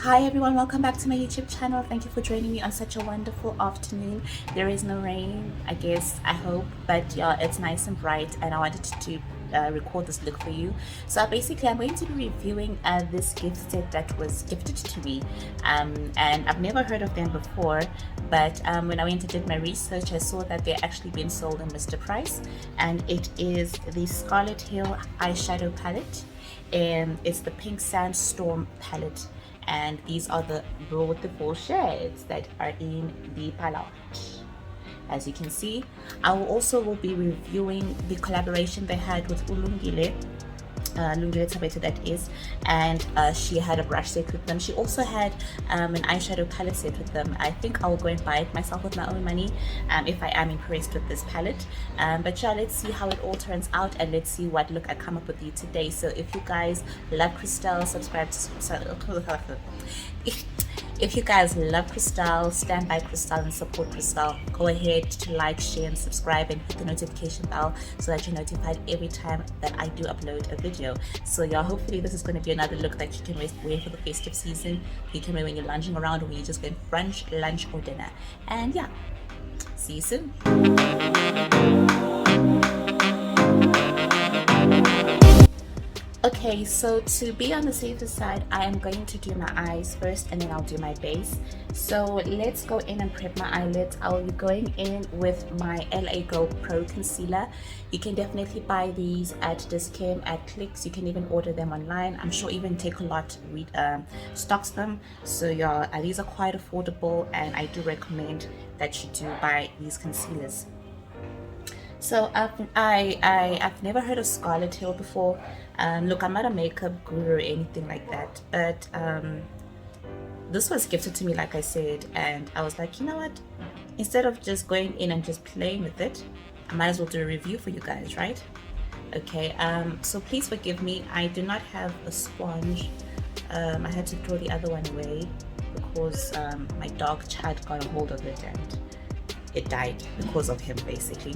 Hi everyone, welcome back to my YouTube channel. Thank you for joining me on such a wonderful afternoon. There is no rain, I guess, I hope, but yeah, it's nice and bright, and I wanted to record this look for you. So basically I'm going to be reviewing this gift set that was gifted to me, and I've never heard of them before, but when I went and did my research, I saw that they're actually being sold in Mr. Price, and it is the Scarlet Hill eyeshadow palette, and it's the Pink Sandstorm palette, and these are the beautiful shades that are in the palette. As you can see, I will be reviewing the collaboration they had with Lungile Thabethe, that is, and she had a brush set with them. She also had an eyeshadow palette set with them. I think I'll go and buy it myself with my own money if I am impressed with this palette, but yeah, let's see how it all turns out, and let's see what look I come up with you today. So if you guys love Christelle, subscribe to if you guys love Christelle, stand by Christelle and support Christelle, go ahead to like, share and subscribe, and hit the notification bell so that you're notified every time that I do upload a video. So yeah, hopefully this is going to be another look that you can wear for the festive season. You can wear when you're lounging around, or when you're just going brunch, lunch or dinner. And yeah, see you soon. Okay, so to be on the safer side, I am going to do my eyes first, and then I'll do my base. So let's go in and prep my eyelids. I'll be going in with my LA Girl Pro Concealer. You can definitely buy these at Discam, at Clicks. You can even order them online. I'm sure even Take a Lot stocks them. So yeah, these are quite affordable, and I do recommend that you do buy these concealers. So I've never heard of Scarlet Hill before. Look, I'm not a makeup guru or anything like that, but this was gifted to me, like I said, and I was like, you know what? Instead of just going in and just playing with it, I might as well do a review for you guys, right? Okay. So please forgive me. I do not have a sponge. I had to throw the other one away because my dog Chad got a hold of it and it died because of him, basically.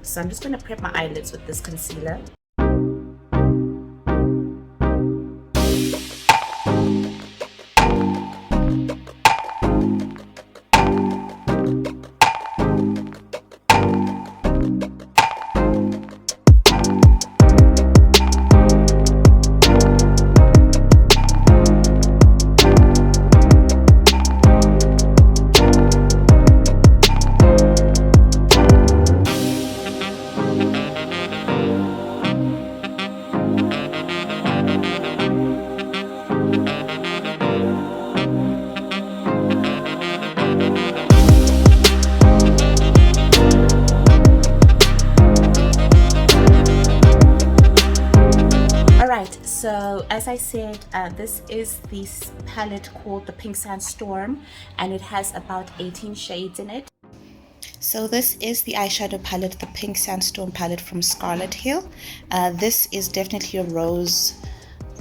So I'm just going to prep my eyelids with this concealer. So as I said, this is this palette called the Pink Sandstorm, and it has about 18 shades in it. So this is the eyeshadow palette, the Pink Sandstorm palette from Scarlet Hill. This is definitely a rose,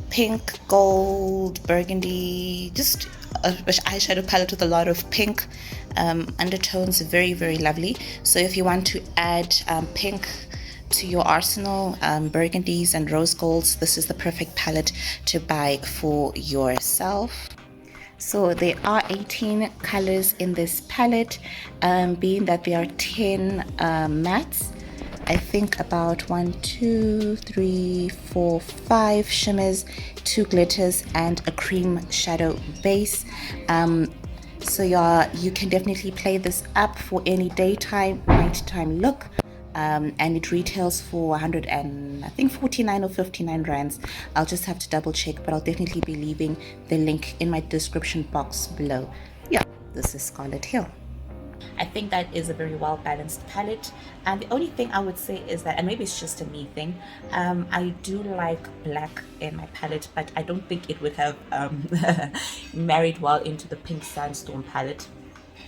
pink, gold, burgundy, just a eyeshadow palette with a lot of pink undertones. Very, very lovely. So if you want to add pink to your arsenal, burgundies and rose golds, this is the perfect palette to buy for yourself. So there are 18 colors in this palette, being that there are 10 mattes. I think about 1, 2, 3, 4, 5 shimmers, 2 glitters, and a cream shadow base. So yeah, you can definitely play this up for any daytime, nighttime look. And it retails for 149 or 59 rands. I'll just have to double check, but I'll definitely be leaving the link in my description box below. Yeah, this is Scarlet Hill. I think that is a very well balanced palette, and the only thing I would say is that, and maybe it's just a me thing, I do like black in my palette, but I don't think it would have married well into the Pink Sandstorm palette.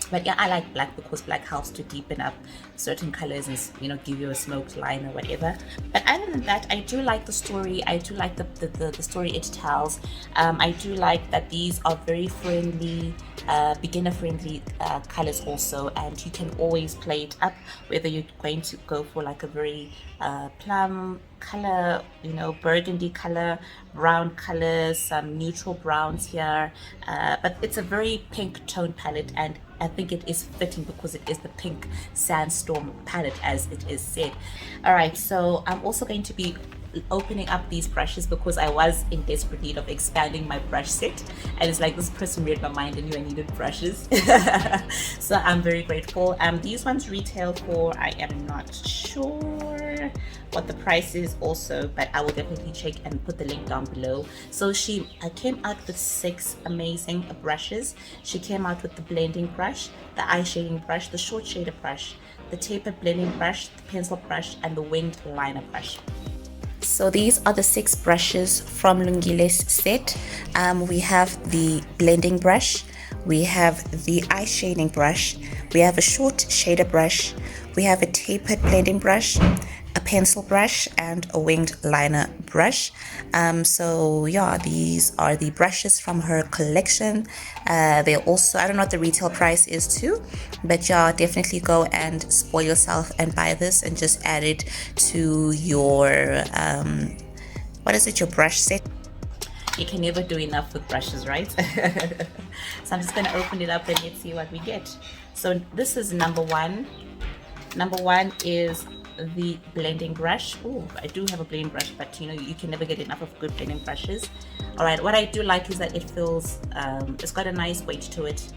But yeah, I like black because black helps to deepen up certain colors and, you know, give you a smoked line or whatever. But other than that, I do like the story. I do like the story it tells. I do like that these are very friendly, beginner friendly colors also, and you can always play it up, whether you're going to go for like a very plum color, you know, burgundy color, brown colors, some neutral browns here, but it's a very pink tone palette, and I think it is fitting because it is the pink sandstorm palette, as it is said. All right, so I'm also going to be opening up these brushes because I was in desperate need of expanding my brush set, and it's like this person read my mind and knew I needed brushes. So I'm very grateful. These ones retail for, I am not sure what the price is also, but I will definitely check and put the link down below. So I came out with 6 amazing brushes. She came out with the blending brush, the eye shading brush, the short shader brush, the tapered blending brush, the pencil brush, and the winged liner brush. So these are the 6 brushes from Lungile's set. We have the blending brush, we have the eye shading brush, we have a short shader brush, we have a tapered blending brush, a pencil brush, and a winged liner brush. So yeah, these are the brushes from her collection. They're also, I don't know what the retail price is too, but yeah, definitely go and spoil yourself and buy this and just add it to your what is it, your brush set. You can never do enough with brushes, right? So I'm just going to open it up and let's see what we get. So this is number 1. Number 1 is the blending brush. Oh, I do have a blending brush, but you know, you can never get enough of good blending brushes. All right, what I do like is that it feels, it's got a nice weight to it.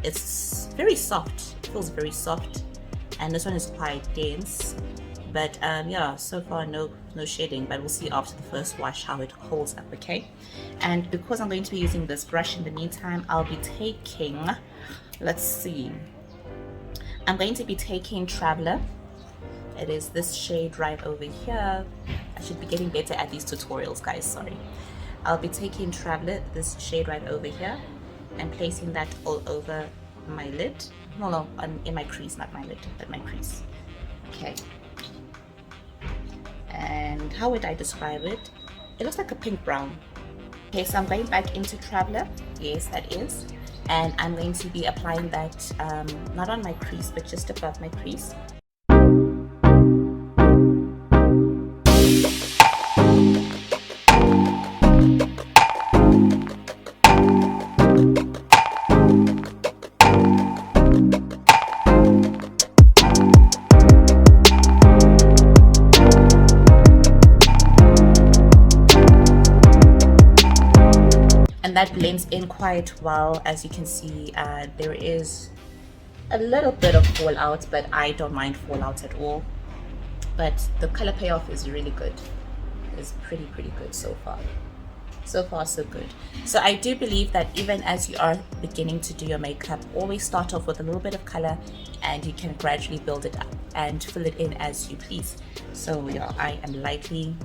It's very soft. It feels very soft, and this one is quite dense. But yeah, so far no shedding, but we'll see after the first wash how it holds up. Okay, and because I'm going to be using this brush in the meantime, I'll be taking, let's see, I'm going to be taking Traveler. It is this shade right over here. I should be getting better at these tutorials, guys, sorry. I'll be taking Traveler, this shade right over here, and placing that all over my lid. No, in my crease, not my lid, but my crease. Okay. And how would I describe it? It looks like a pink brown. Okay, so I'm going back into Traveler. Yes, that is. And I'm going to be applying that not on my crease, but just above my crease. That blends in quite well. As you can see, there is a little bit of fallout, but I don't mind fallout at all. But the color payoff is really good. It's pretty good so far. So far so good. So I do believe that even as you are beginning to do your makeup, always start off with a little bit of color, and you can gradually build it up and fill it in as you please. So yeah, I am lightly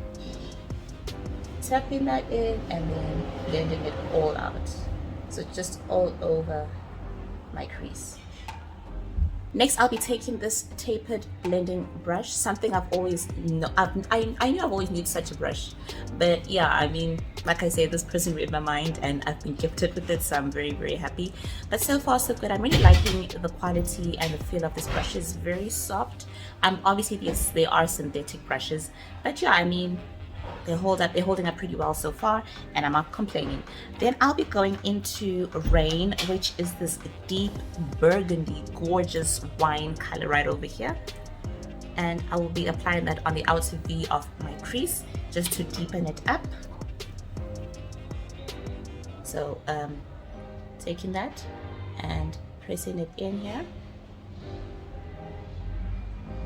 tapping that in and then blending it all out, so just all over my crease. Next, I'll be taking this tapered blending brush, something I've always I knew I've always needed such a brush, but yeah, I mean, like I said, this person read my mind and I've been gifted with it, so I'm very happy. But so far so good. I'm really liking the quality and the feel of this brush. Is very soft. Obviously they are synthetic brushes, but yeah, I mean, they're holding up pretty well so far, and I'm not complaining. Then I'll be going into Rain, which is this deep burgundy gorgeous wine color right over here, and I will be applying that on the outer V of my crease just to deepen it up. So taking that and pressing it in here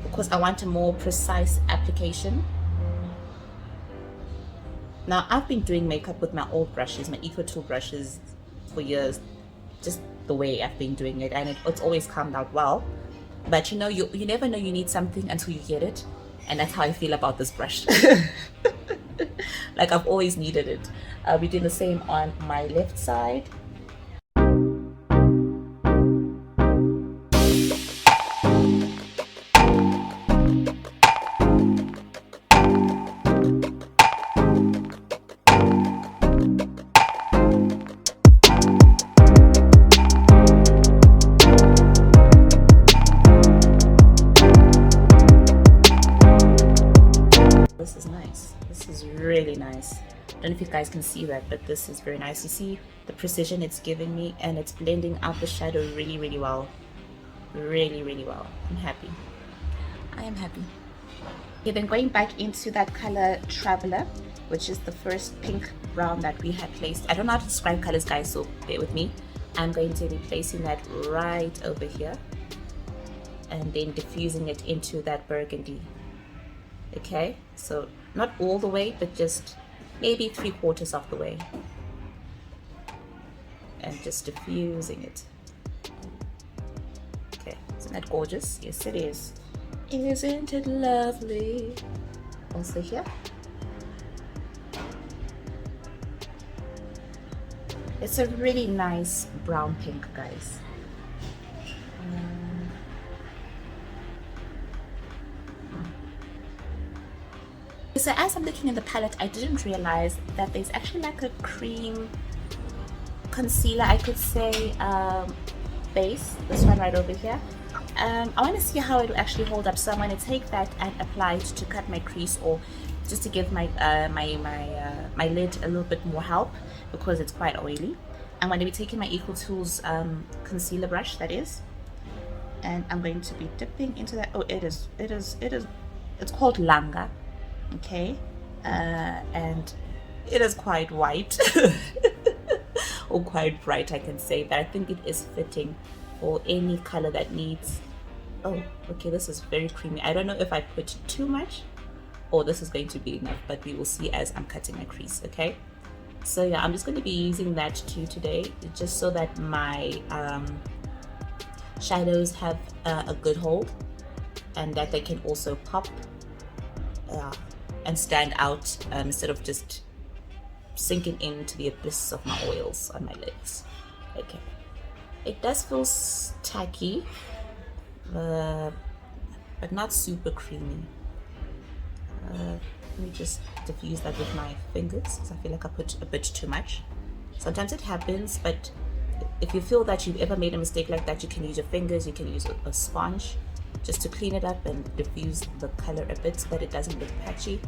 because I want a more precise application. Now, I've been doing makeup with my old brushes, my Eco Tool brushes, for years, just the way I've been doing it, and it's always come out well. But you know, you never know you need something until you get it, and that's how I feel about this brush. Like, I've always needed it. I'll be doing the same on my left side. don't know if you guys can see that, but this is very nice. You see the precision it's giving me, and it's blending out the shadow really, really well. Really, really well. I'm happy. I am happy. Okay, then going back into that color Traveler, which is the first pink brown that we had placed. I don't know how to describe colors, guys, so bear with me. I'm going to be placing that right over here and then diffusing it into that burgundy. Okay, so not all the way, but just maybe 3/4 of the way, and just diffusing it. Okay, isn't that gorgeous? Yes, it is. Isn't it lovely? Also here. It's a really nice brown pink, guys. So as I'm looking in the palette, I didn't realize that there's actually like a cream concealer, I could say, base, this one right over here. I want to see how it will actually hold up, so I'm going to take that and apply it to cut my crease, or just to give my my lid a little bit more help, because it's quite oily. I'm going to be taking my Equal Tools concealer brush, that is, and I'm going to be dipping into that. Oh, it's called Langa, okay, and it is quite white or quite bright, I can say, but I think it is fitting for any color that needs. Oh, okay, this is very creamy. I don't know if I put too much or this is going to be enough, but we will see as I'm cutting my crease. Okay, so yeah, I'm just going to be using that too today, just so that my shadows have a good hold, and that they can also pop and stand out, instead of just sinking into the abyss of my oils on my lids. Okay, it does feel tacky, but not super creamy. Let me just diffuse that with my fingers, because I feel like I put a bit too much. Sometimes it happens, but if you feel that you've ever made a mistake like that, you can use your fingers, you can use a sponge just to clean it up and diffuse the color a bit so that it doesn't look patchy.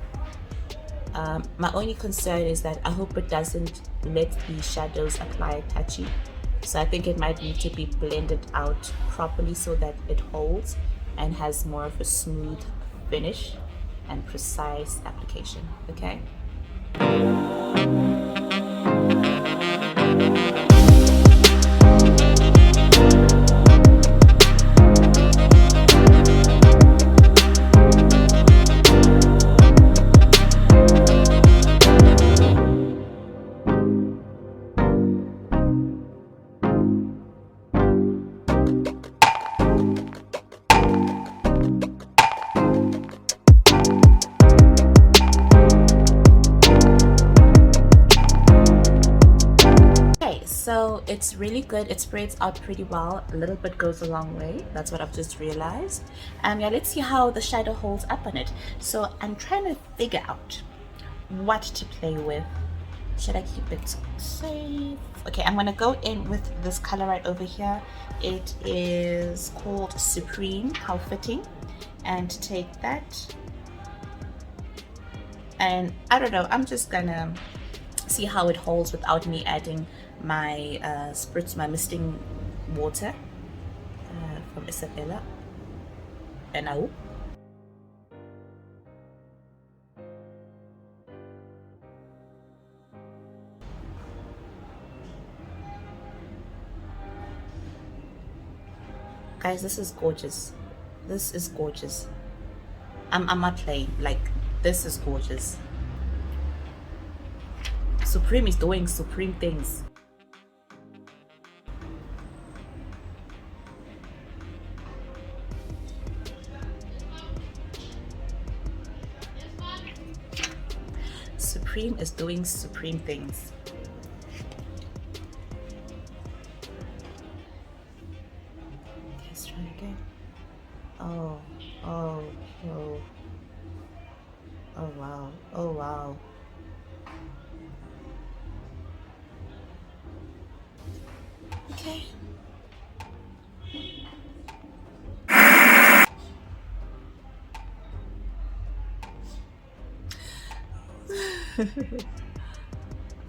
My only concern is that I hope it doesn't let the shadows apply patchy. So I think it might need to be blended out properly so that it holds and has more of a smooth finish and precise application. Okay. So it's really good. It spreads out pretty well. A little bit goes a long way. That's what I've just realized. Yeah, let's see how the shadow holds up on it. So I'm trying to figure out what to play with. Should I keep it safe? Okay, I'm gonna go in with this color right over here. It is called Supreme. How fitting. And take that. And I don't know, I'm just gonna see how it holds without me adding my spritz, my misting water from Isabella. And now guys, this is gorgeous. This is gorgeous. I'm not playing, like, this is gorgeous. Supreme is doing supreme things. Supreme is doing supreme things. Let's try again. Oh, oh, oh. Oh wow, oh wow. Okay.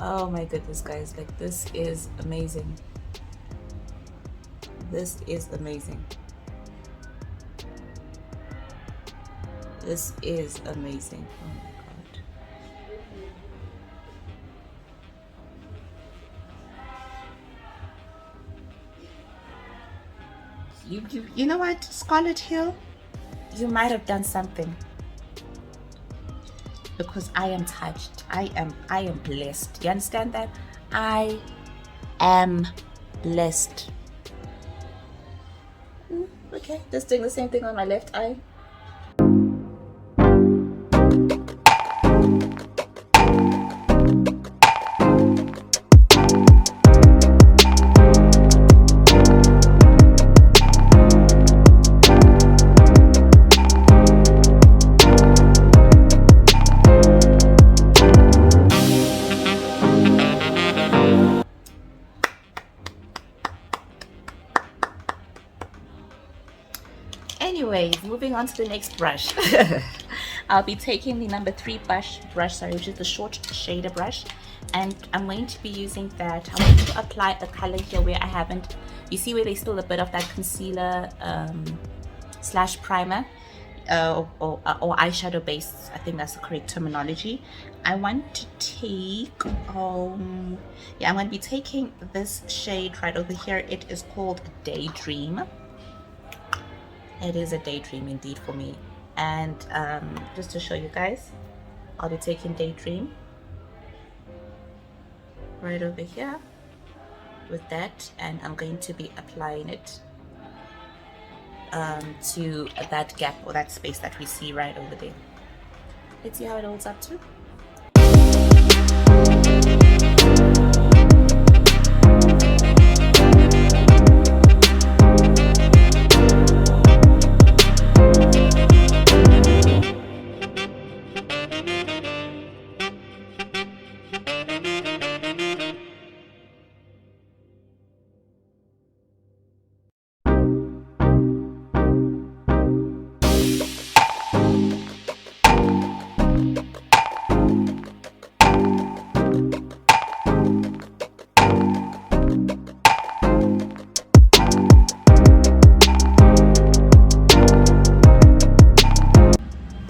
Oh my goodness, guys, like this is amazing. This is amazing. This is amazing. Oh my god. You know what, Scarlet Hill? You might have done something. Because I am touched. I am blessed. You understand that? I am blessed. Okay, just doing the same thing on my left eye. Anyways, moving on to the next brush. I'll be taking the number 3 brush, sorry, which is the short shader brush, and I'm going to be using that. I want to apply a color here where I haven't. You see where there's still a bit of that concealer slash primer or eyeshadow base. I think that's the correct terminology. I want to take yeah, I'm going to be taking this shade right over here. It is called Daydream. It is a daydream indeed for me. And just to show you guys, I'll be taking Daydream right over here with that, and I'm going to be applying it to that gap or that space that we see right over there. Let's see how it holds up to.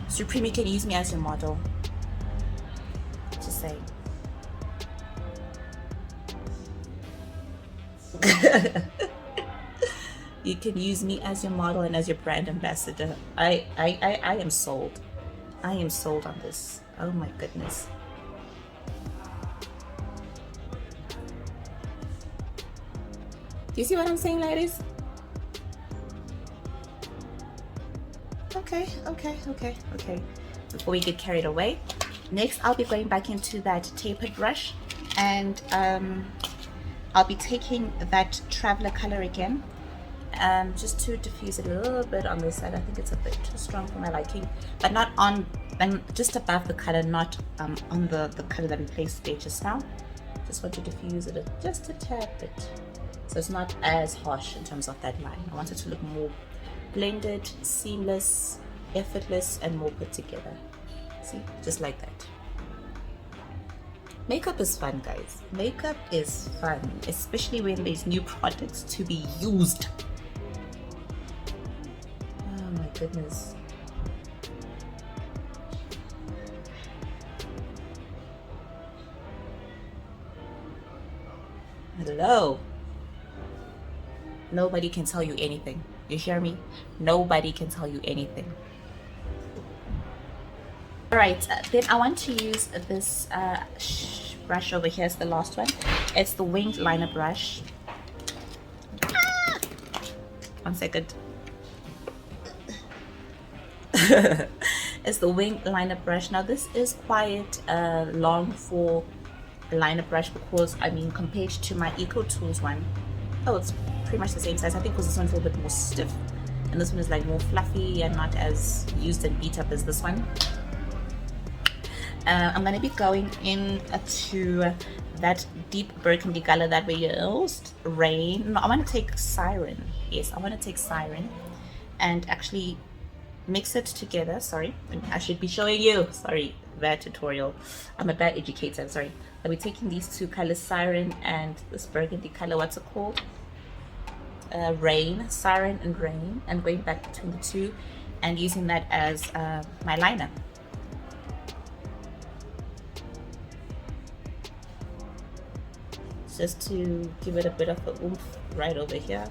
Supreme, you can use me as your model. Just saying. You can use me as your model and as your brand ambassador. I am sold. I am sold on this. Oh my goodness. Do you see what I'm saying, ladies? Okay. Before we get carried away, next I'll be going back into that tapered brush, and I'll be taking that traveler color again, just to diffuse it a little bit on this side. I think it's a bit too strong for my liking, but not on, just above the color, not on the color that we placed there just now. Just want to diffuse it just a tad bit, so it's not as harsh in terms of that line. I want it to look more blended, seamless, effortless, and more put together. See, just like that. Makeup is fun, guys. Makeup is fun, especially when there's new products to be used. Oh my goodness. Hello. Nobody can tell you anything. You hear me? Nobody can tell you anything. Alright, then I want to use this brush over here. It's the last one. It's the winged liner brush. Ah! 1 second. It's the winged liner brush. Now this is quite long for a liner brush, because I mean, compared to my Eco Tools one, oh, it's pretty much the same size. I think because this one's a little bit more stiff and this one is like more fluffy and not as used and beat up as this one. I'm going to be going into that deep burgundy color that we used, Rain. No, I want to take Siren. Yes, I want to take Siren and actually mix it together. Sorry, I should be showing you. Sorry, bad tutorial. I'm a bad educator. Sorry. I'll be taking these two colors, Siren and this burgundy color, what's it called? Rain, Siren and Rain, and going back between the two and using that as my liner. Just to give it a bit of a oomph right over here.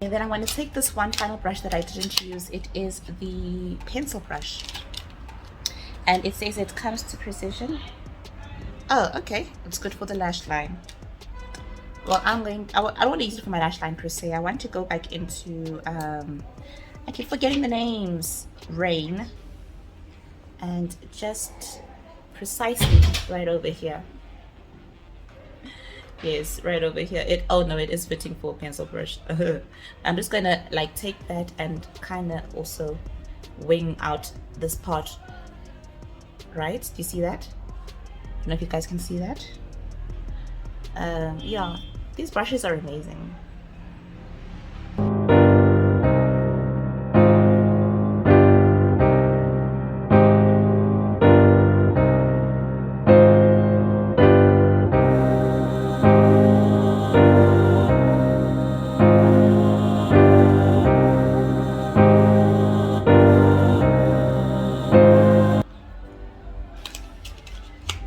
And then I'm going to take this one final brush that I didn't use. It is the pencil brush, and it says it comes to precision. Oh, okay, it's good for the lash line. Well, I don't want to use it for my lash line per se. I want to go back into I keep forgetting the names. Rain, and just precisely right over here. Yes, right over here. Oh no, it is fitting for a pencil brush. I'm just gonna like take that and kind of also wing out this part. Right? Do you see that? I don't know if you guys can see that. Yeah, these brushes are amazing.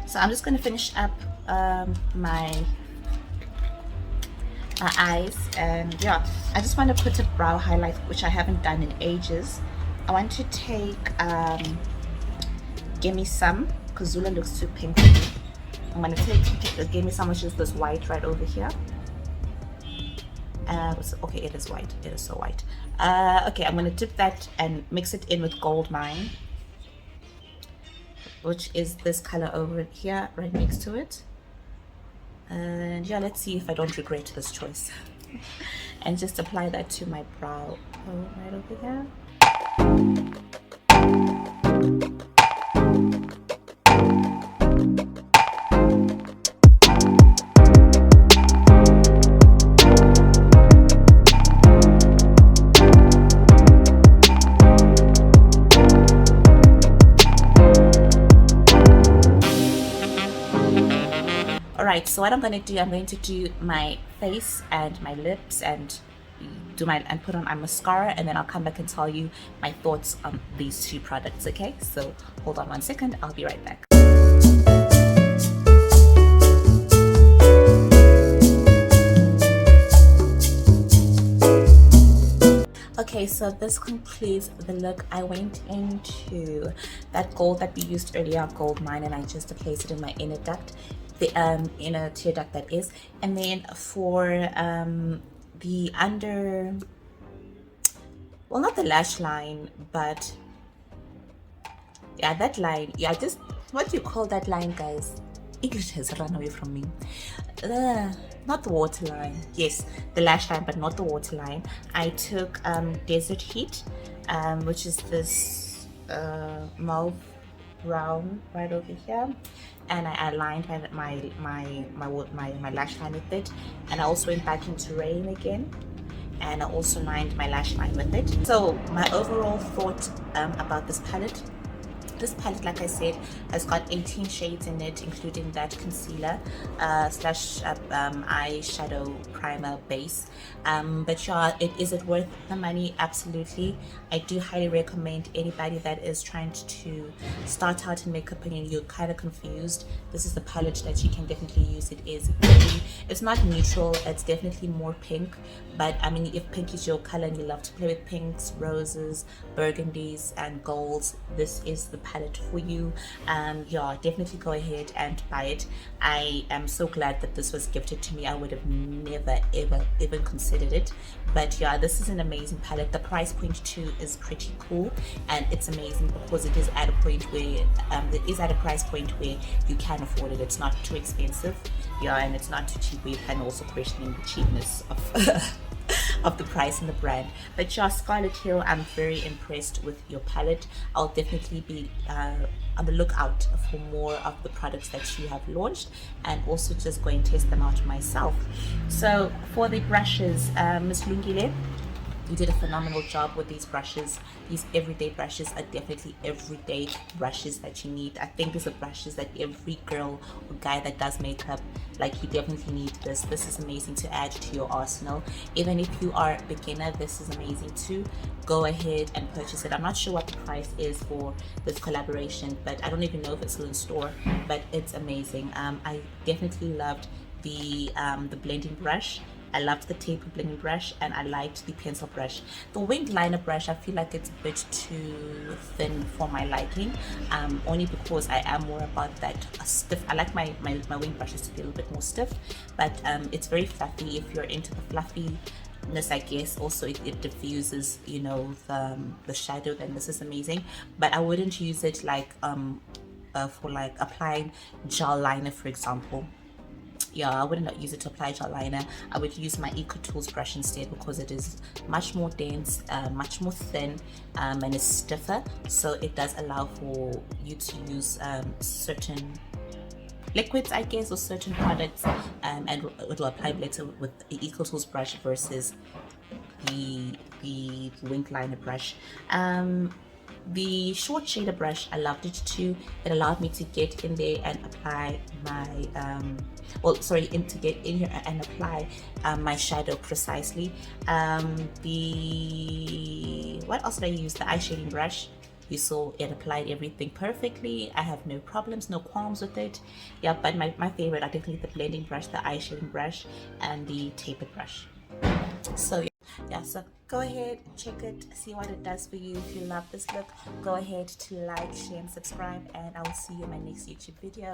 So I'm just going to finish up my eyes, and yeah, I just want to put a brow highlight, which I haven't done in ages. I want to take Gimme Some, because Zula looks too pink for me. I'm going to take Gimme Some, which is this white right over here. Okay, it is white. It is so white. Okay, I'm going to dip that and mix it in with Gold Mine, which is this color over here right next to it. And yeah, let's see if I don't regret this choice. And just apply that to my brow right over here. Alright, so what I'm going to do my face and my lips and put on my mascara, and then I'll come back and tell you my thoughts on these two products, okay? So hold on one second, I'll be right back. Okay, so this concludes the look. I went into that gold that we used earlier, Gold Mine, and I just placed it in my inner duct, the inner tear duct that is. And then for the under, well, not the lash line, but yeah, that line, yeah, just what do you call that line, guys? English has run away from me. Not the waterline. Yes, the lash line, but not the waterline. I took Desert Heat, which is this mauve brown right over here, and I aligned my lash line with it, and I also went back into Rain again, and I also lined my lash line with it. So my overall thought about this palette. This palette, like I said, has got 18 shades in it, including that concealer slash eyeshadow primer base. But yeah, is it worth the money? Absolutely. I do highly recommend anybody that is trying to start out in makeup and you're kind of confused. This is the palette that you can definitely use. It's not neutral, it's definitely more pink. But I mean, if pink is your color and you love to play with pinks, roses, burgundies, and golds, this is the palette for you. Yeah, definitely go ahead and buy it. I am so glad that this was gifted to me. I would have never ever even considered it, but yeah, this is an amazing palette. The price point too is pretty cool, and it's amazing because it is at a point where it is at a price point where you can afford it. It's not too expensive, yeah, and it's not too cheap where you can also questioning the cheapness of of the price and the brand. But yeah, Scarlet Hill, I'm very impressed with your palette. I'll definitely be on the lookout for more of the products that you have launched, and also just go and test them out myself. So for the brushes, Miss Lungile, you did a phenomenal job with these brushes. These everyday brushes are definitely everyday brushes that you need. I think these are brushes that every girl or guy that does makeup, like, you definitely need this. This is amazing to add to your arsenal. Even if you are a beginner, this is amazing too. Go ahead and purchase it. I'm not sure what the price is for this collaboration, but I don't even know if it's still in store, but it's amazing. I definitely loved the blending brush. I loved the tapered blending brush, and I liked the pencil brush. The winged liner brush, I feel like it's a bit too thin for my liking, only because I am more about that stiff. I like my winged brushes to be a little bit more stiff, but it's very fluffy. If you're into the fluffiness, I guess also it diffuses, you know, the shadow, then this is amazing. But I wouldn't use it like for like applying gel liner, for example. Yeah, I wouldn't use it to apply gel liner. I would use my Eco Tools brush instead, because it is much more dense, much more thin, and it's stiffer, so it does allow for you to use certain liquids, I guess, or certain products, and it'll apply better with the Eco Tools brush versus the winged liner brush. The short shader brush, I loved it too. It allowed me to get in there and apply my to get in here and apply my shadow precisely. What else did I use? The eye shading brush. You saw it applied everything perfectly. I have no problems, no qualms with it. Yeah, but my favorite are definitely the blending brush, the eye shading brush, and the tapered brush. So yeah, so go ahead, check it, see what it does for you. If you love this look, go ahead to like, share, and subscribe, and I will see you in my next YouTube video.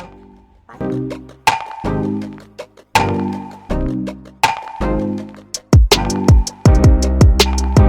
Bye.